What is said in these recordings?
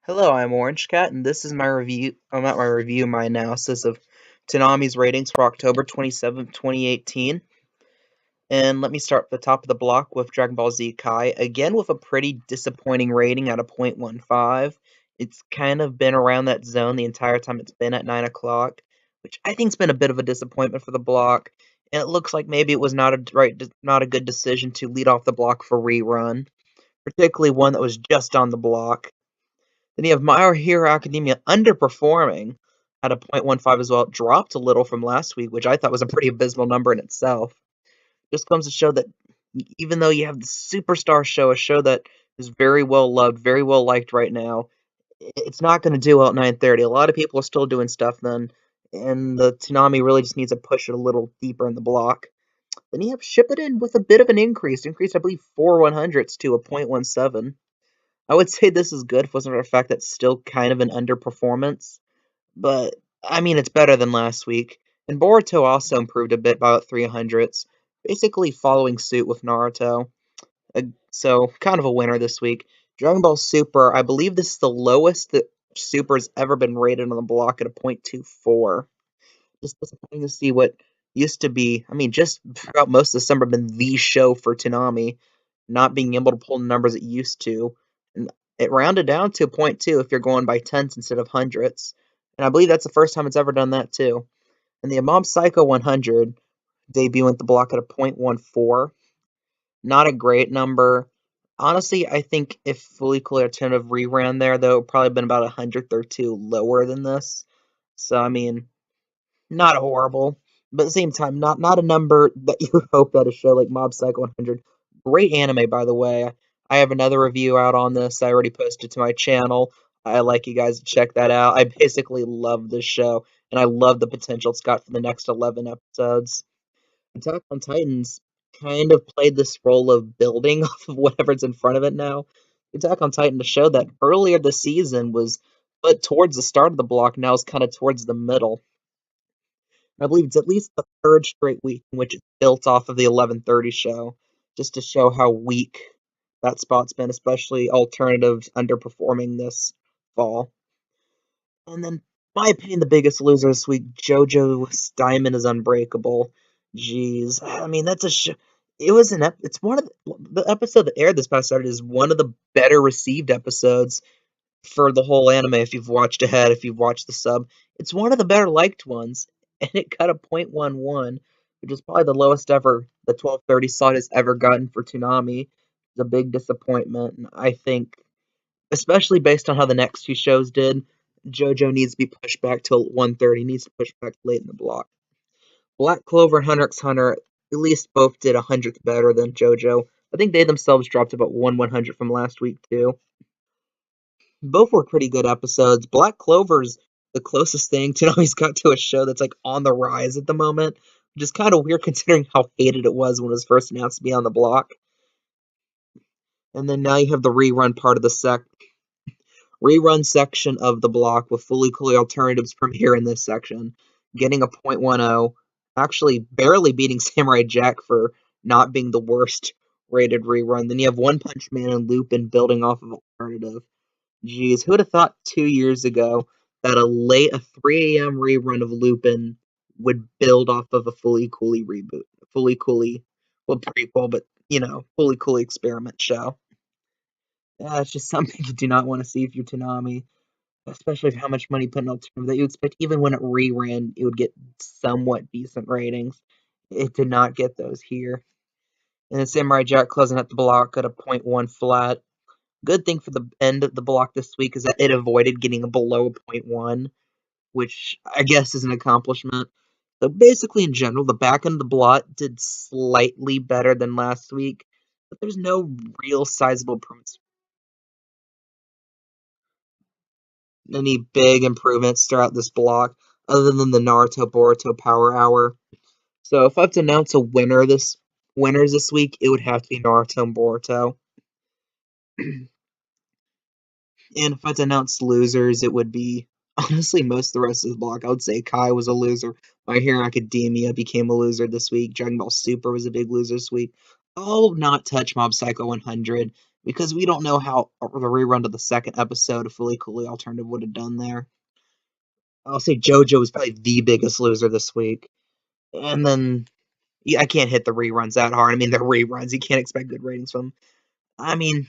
Hello, I'm Orange Cat, and this is my review. My analysis of Toonami's ratings for October 27th, 2018. And let me start at the top of the block with Dragon Ball Z Kai, again with a pretty disappointing rating at a 0.15. It's kind of been around that zone the entire time it's been at 9 o'clock, which I think's been a bit of a disappointment for the block. And it looks like maybe it was not a good decision to lead off the block for rerun, particularly one that was just on the block. Then you have My Hero Academia underperforming at a 0.15 as well. It dropped a little from last week, which I thought was a pretty abysmal number in itself. Just comes to show that even though you have the Superstar show, a show that is very well loved, very well liked right now, it's not going to do well at 9:30. A lot of people are still doing stuff then, and the Toonami really just needs to push it a little deeper in the block. Then you have Ship It In with a bit of an increase. Increased, I believe, 4/100ths to a 0.17. I would say this is good if it wasn't for the fact that it's still kind of an underperformance. But, I mean, it's better than last week. And Boruto also improved a bit by about 300ths, basically following suit with Naruto. So, kind of a winner this week. Dragon Ball Super, I believe this is the lowest that Super's ever been rated on the block at a 0.24. Just disappointing to see what used to be, I mean, just throughout most of the summer, been the show for Toonami, not being able to pull the numbers it used to. And it rounded down to a 0.2 if you're going by tenths instead of hundredths. And I believe that's the first time it's ever done that too. And the Mob Psycho 100 debuting at the block at a 0.14. Not a great number. Honestly, I think if Fully Cooley Alternative reran there, though, it would probably been about a hundredth or two lower than this. So, I mean, not horrible, but at the same time, not a number that you would hope that a show like Mob Psycho 100. Great anime, by the way. I have another review out on this. I already posted to my channel. I like you guys to check that out. I basically love this show, and I love the potential it's got for the next 11 episodes. Attack on Titans kind of played this role of building off of whatever's in front of it now. Attack on Titan, the show that earlier this season was but towards the start of the block, now is kind of towards the middle. I believe it's at least the third straight week in which it's built off of the 11:30 show, just to show how weak that spot's been, especially alternatives underperforming this fall. And then, my opinion, the biggest loser this week, JoJo's Diamond is Unbreakable. Jeez, I mean that's a show. It was it's one of the episode that aired this past Saturday is one of the better received episodes for the whole anime. If you've watched ahead, if you've watched the sub, it's one of the better liked ones, and it got a 0.11, which is probably the lowest ever the 12:30 slot has ever gotten for Toonami. It's a big disappointment, and I think, especially based on how the next two shows did, JoJo needs to be pushed back till 1:30. Needs to push back late in the block. Black Clover and Hunter x Hunter at least both did a hundredth better than JoJo. I think they themselves dropped about 1/100 from last week too. Both were pretty good episodes. Black Clover's the closest thing Toonami's got to a show that's like on the rise at the moment, which is kind of weird considering how hated it was when it was first announced to be on the block. And then now you have the rerun section of the block with fully cooley alternatives premiere in this section, getting a 0.10, actually barely beating Samurai Jack for not being the worst rated rerun. Then you have One Punch Man and Lupin building off of alternative. Jeez, who would have thought 2 years ago that a 3 a.m. rerun of Lupin would build off of a Fully Cooley reboot? Fully Cooley, well, prequel, but, Fully Cooley experiment show. It's just something you do not want to see if you're Toonami, especially with how much money put in alternative that you expect even when it reran, it would get somewhat decent ratings. It did not get those here. And then Samurai Jack closing out the block at a 0.1 flat. Good thing for the end of the block this week is that it avoided getting a below 0.1, which I guess is an accomplishment. So basically, in general, the back end of the block did slightly better than last week, but there's no real sizable improvements. Any big improvements throughout this block, other than the Naruto Boruto Power Hour. So if I have to announce a winners this week, it would have to be Naruto and Boruto. And if I had to announce losers, it would be honestly most of the rest of the block. I would say Kai was a loser. My Hero Academia became a loser this week. Dragon Ball Super was a big loser this week. I'll not touch Mob Psycho 100 because we don't know how the rerun of the second episode of Fully Cooley Alternative would have done there. I'll say JoJo was probably the biggest loser this week. And then yeah, I can't hit the reruns that hard. I mean, they're reruns. You can't expect good ratings from them. I mean,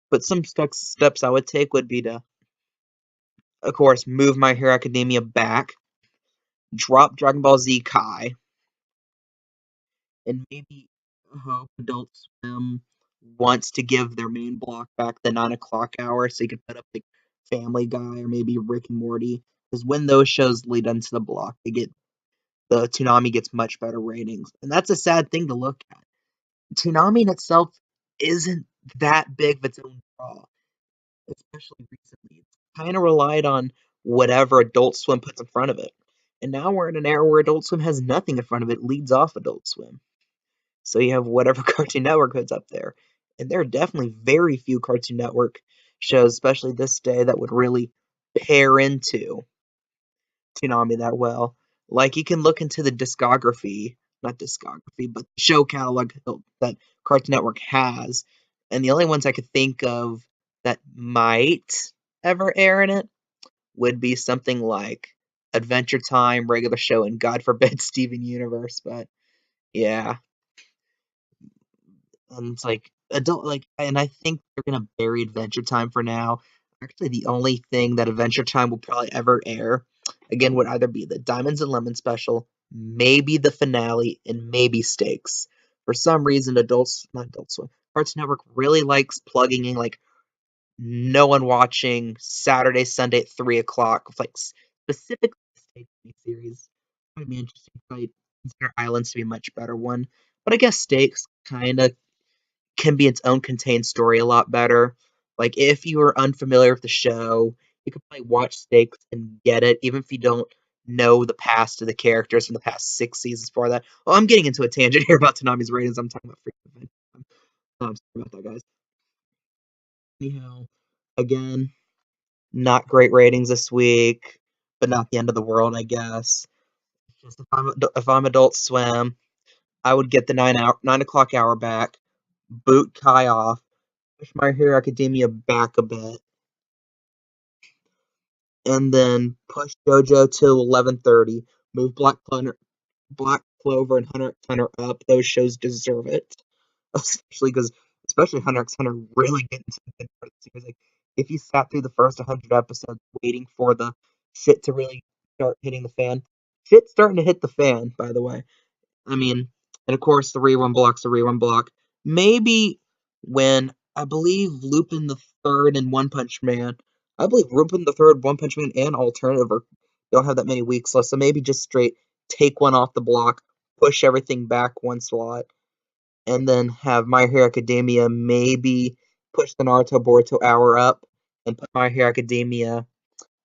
but some steps I would take would be to, of course, move My Hero Academia back, drop Dragon Ball Z Kai, and maybe hope Adult Swim wants to give their main block back the 9 o'clock hour so you could put up like Family Guy or maybe Rick and Morty. Because when those shows lead into the block, the Toonami gets much better ratings. And that's a sad thing to look at. Toonami in itself isn't that big of its own draw, especially recently. It's kind of relied on whatever Adult Swim puts in front of it. And now we're in an era where Adult Swim has nothing in front of it, leads off Adult Swim. So you have whatever Cartoon Network puts up there. And there are definitely very few Cartoon Network shows, especially this day, that would really pair into Toonami that well. Like you can look into the discography, not discography, but the show catalog that Cartoon Network has, and the only ones I could think of that might ever air in it would be something like Adventure Time, Regular Show, and God forbid Steven Universe. But yeah, and it's like adult and I think they're gonna bury Adventure Time for now. Actually, the only thing that Adventure Time will probably ever air again would either be the Diamonds and Lemon special, maybe the finale, and maybe Stakes. For some reason, not Adult Swim, Cartoon Network really likes plugging in like no one watching Saturday, Sunday at 3 o'clock with like specific Stakes series. Might be interesting. I consider Islands to be a much better one, but I guess Stakes kind of can be its own contained story a lot better. Like if you are unfamiliar with the show, you could probably watch Stakes and get it, even if you don't know the past of the characters from the past 6 seasons before that. Well, I'm getting into a tangent here about Tanami's ratings. I'm talking about freaking event. I'm sorry about that, guys. Anyhow, again, not great ratings this week, but not the end of the world, I guess. Just if I'm Adult Swim, I would get the 9 o'clock hour back, boot Kai off, push My Hero Academia back a bit, and then push JoJo to 11:30. Move Black Clover, and Hunter x Hunter up. Those shows deserve it, especially Hunter x Hunter really getting to the good part of the series. Like if you sat through the first 100 episodes waiting for the shit to really start hitting the fan, shit's starting to hit the fan. By the way, I mean, and of course, the rerun block's a rerun block. Maybe when I believe Lupin the Third and One Punch Man, I believe Lupin the Third, One Punch Man, and Alternative don't have that many weeks left. So maybe just straight take one off the block, push everything back one slot, and then have My Hero Academia maybe push the Naruto Boruto hour up and put My Hero Academia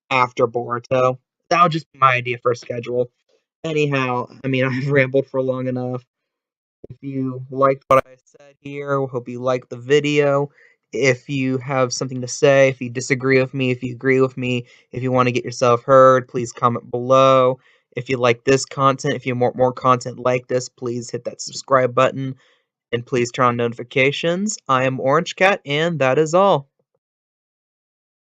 after Boruto. That would just be my idea for a schedule. Anyhow, I mean, I've rambled for long enough. If you liked what I said here, hope you liked the video. If you have something to say, if you disagree with me, if you agree with me, if you want to get yourself heard, please comment below. If you like this content, if you want more content like this, please hit that subscribe button and please turn on notifications. I am Orange Cat, and that is all.